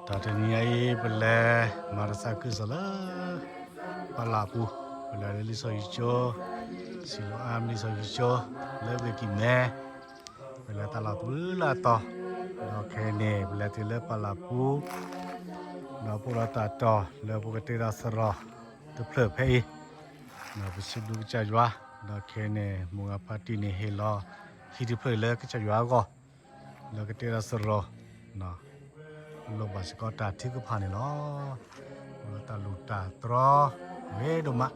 Tatania bele marasa kusala palapu bele li so ijo silo am li so ijo lebe ki me bele tala tu la to no kene bele ti le palapu no pura ta to le bu ke ra sro tu phle phe no bu su du cha jwa no kene mu ga party ne he lo hi ti phle le ke cha jwa go lo ke ra sro no lo ba ko ta thi ku pha ne lo ta lu ta tro we do ma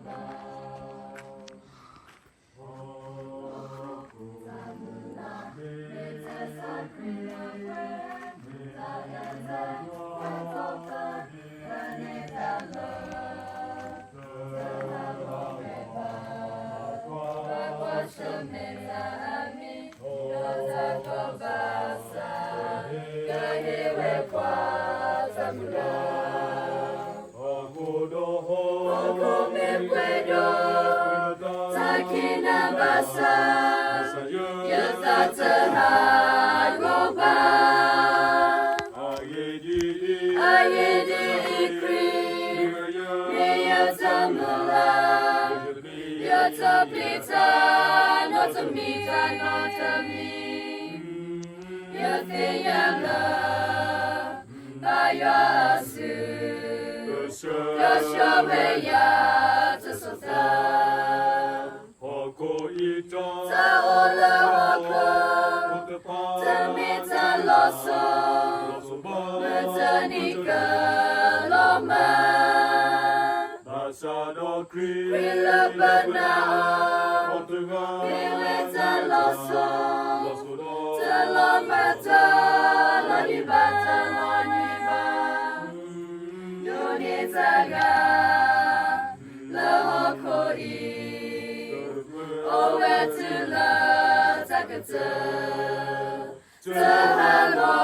Hello.